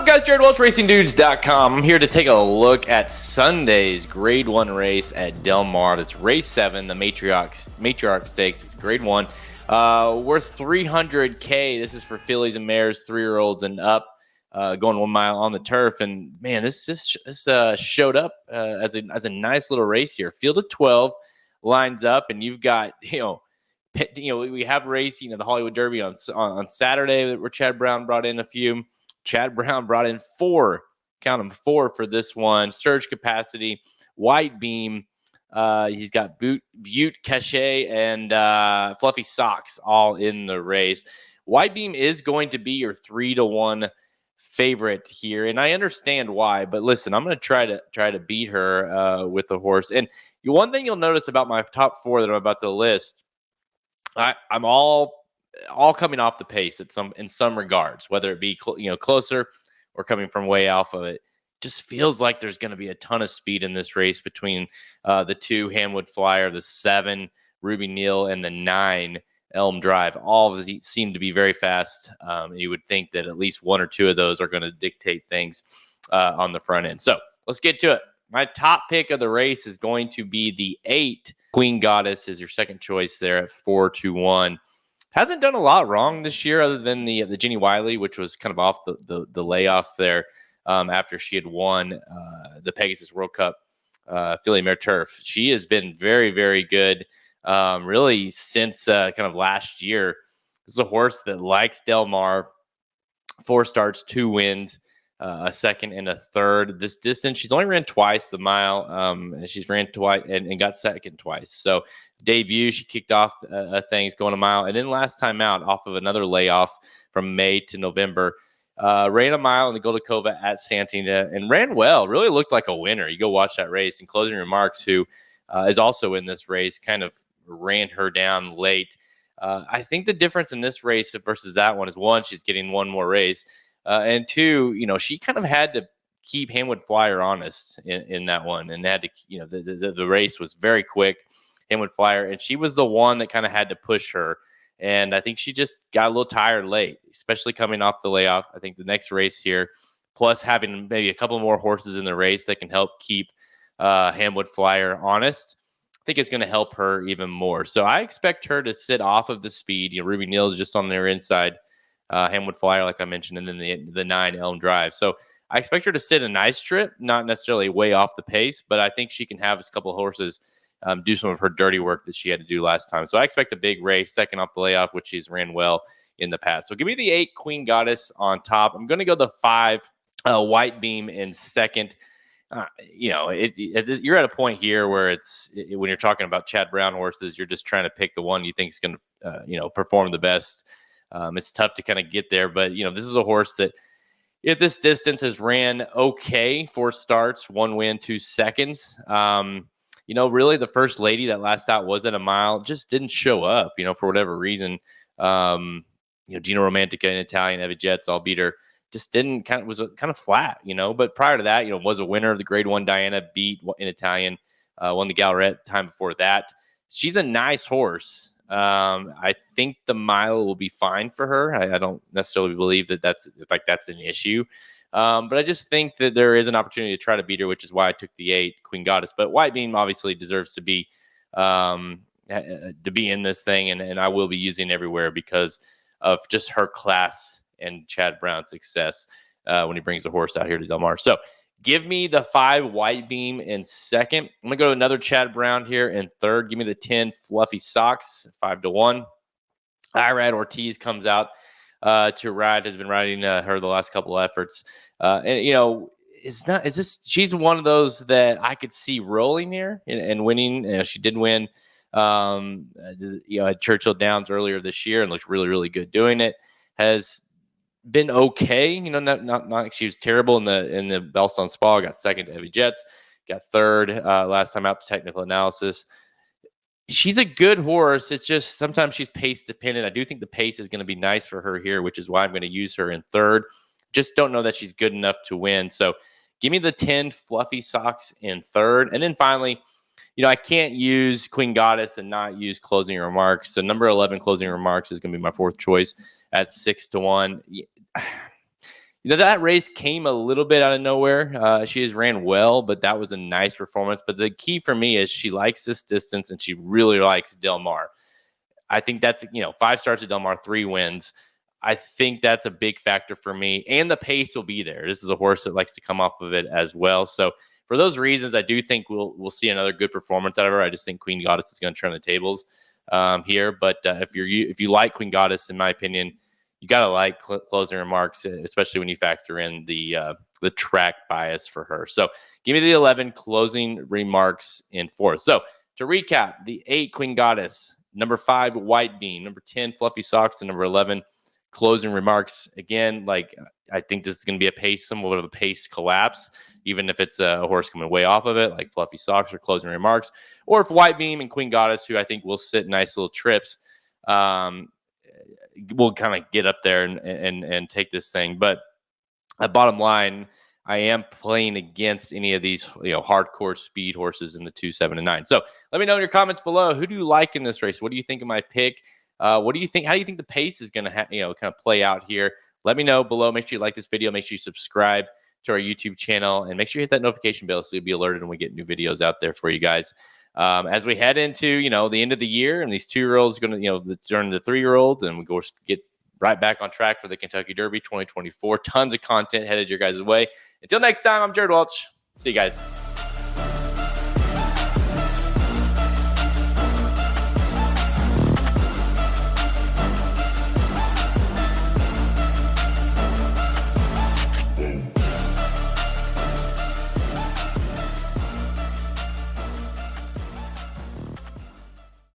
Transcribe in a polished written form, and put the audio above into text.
guys? Jared Welch, RacingDudes.com. I'm here to take a look at Sunday's Grade 1 race at Del Mar. That's Race 7, the Matriarch Stakes. It's Grade 1. Worth $300K. This is for fillies and mares, 3-year-olds and up, going 1 mile on the turf. And, man, this showed up as a nice little race here. Field of 12 lines up, and you've got, we have racing at the Hollywood Derby on Saturday where Chad Brown brought in a few. Chad Brown brought in 4, count them, 4 for this one. Surge Capacity, Whitebeam. He's got Butte, Cachet, and Fluffy Socks all in the race. Whitebeam is going to be your 3-1 favorite here, and I understand why. But listen, I'm going to try to beat her with the horse. And one thing you'll notice about my top 4 that I'm about to list, I'm all coming off the pace in some regards, whether it be closer or coming from way off of it. Just feels like there's going to be a ton of speed in this race between the 2 Hamwood Flyer, the 7 Ruby Neal, and the 9 Elm Drive. All of these seem to be very fast. You would think that at least 1 or 2 of those are going to dictate things on the front end. So let's get to it. My top pick of the race is going to be the 8 Queen Goddess. Is your second choice there at 4-1. Hasn't done a lot wrong this year other than the Ginny Wiley, which was kind of off the layoff there after she had won the Pegasus World Cup filly mare turf. She has been very, very good really since kind of last year. This is a horse that likes Del Mar. 4 starts, 2 wins, a second and a third. This distance, she's only ran twice the mile. And she's ran twice and got second twice. So debut, she kicked off things going a mile, and then last time out off of another layoff from May to November, ran a mile in the Goldacova at Santina and ran well. Really looked like a winner. You go watch that race. In closing remarks, who is also in this race, kind of ran her down late. I think the difference in this race versus that one is, 1, she's getting 1 more race, and 2, she kind of had to keep Hamwood Flyer honest in that one, and had to, the race was very quick. Hamwood Flyer, and she was the one that kind of had to push her. And I think she just got a little tired late, especially coming off the layoff. I think the next race here, plus having maybe a couple more horses in the race that can help keep Hamwood Flyer honest, I think it's going to help her even more. So I expect her to sit off of the speed. Ruby Neal is just on their inside, Hamwood Flyer, like I mentioned, and then the 9 Elm Drive. So I expect her to sit a nice trip, not necessarily way off the pace, but I think she can have a couple of horses do some of her dirty work that she had to do last time. So I expect a big race, second off the layoff, which she's ran well in the past. So give me the 8 Queen Goddess on top. I'm going to go the 5 Whitebeam in second. You're at a point here where when you're talking about Chad Brown horses, you're just trying to pick the one you think is going to, perform the best. It's tough to kind of get there, but this is a horse that, if this distance, has ran okay, 4 starts, 1 win, 2 seconds. Really the first lady that last out was at a mile, just didn't show up, for whatever reason. Gina Romantica in Italian, Evie Jets all beat her. Just was kind of flat, But prior to that, was a winner of the Grade 1. Diana beat in Italian, won the Gallerette time before that. She's a nice horse. I think the mile will be fine for her. I don't necessarily believe that's an issue. But I just think that there is an opportunity to try to beat her, which is why I took the 8 Queen Goddess. But Whitebeam obviously deserves to be in this thing, and I will be using everywhere because of just her class and Chad Brown's success when he brings the horse out here to Del Mar. So give me the 5 Whitebeam in second. I'm going to go to another Chad Brown here in third. Give me the 10 Fluffy Socks, 5-1. Irad Ortiz comes out to ride, has been riding her the last couple of efforts. She's one of those that I could see rolling here and winning. She did win at Churchill Downs earlier this year and looked really, really good doing it. Has been okay, not like she was terrible in the Bellstone Spa. Got second to Heavy Jets, got third last time out to technical analysis. She's a good horse. It's just sometimes she's pace dependent. I do think the pace is going to be nice for her here, which is why I'm going to use her in third. Just don't know that she's good enough to win. So give me the 10 Fluffy Socks in third. And then finally, I can't use Queen Goddess and not use Closing Remarks. So number 11 Closing Remarks is going to be my fourth choice at 6-1. That race came a little bit out of nowhere. She has ran well, but that was a nice performance. But the key for me is she likes this distance and she really likes Del Mar. I think that's, 5 starts at Del Mar, 3 wins. I think that's a big factor for me. And the pace will be there. This is a horse that likes to come off of it as well. So for those reasons, I do think we'll see another good performance out of her. I just think Queen Goddess is going to turn the tables here. But if you like Queen Goddess, in my opinion, you got to like closing remarks, especially when you factor in the track bias for her. So give me the 11 closing remarks in 4th. So to recap, the 8 Queen Goddess, number 5 Whitebeam, number 10 Fluffy Socks, and number 11 closing remarks. Again, I think this is going to be somewhat of a pace collapse, even if it's a horse coming way off of it, like Fluffy Socks or closing remarks, or if Whitebeam and Queen Goddess, who I think will sit nice little trips, will kind of get up there and take this thing. But at bottom line, I am playing against any of these, hardcore speed horses in the 2, 7, and 9. So let me know in your comments below. Who do you like in this race? What do you think of my pick? What do you think? How do you think the pace is going to, kind of play out here? Let me know below. Make sure you like this video. Make sure you subscribe to our YouTube channel, and make sure you hit that notification bell so you'll be alerted when we get new videos out there for you guys. As we head into, the end of the year, and these 2-year-olds going to, turn to 3-year-olds, and we go get right back on track for the Kentucky Derby 2024. Tons of content headed your guys' way. Until next time, I'm Jared Welch. See you guys.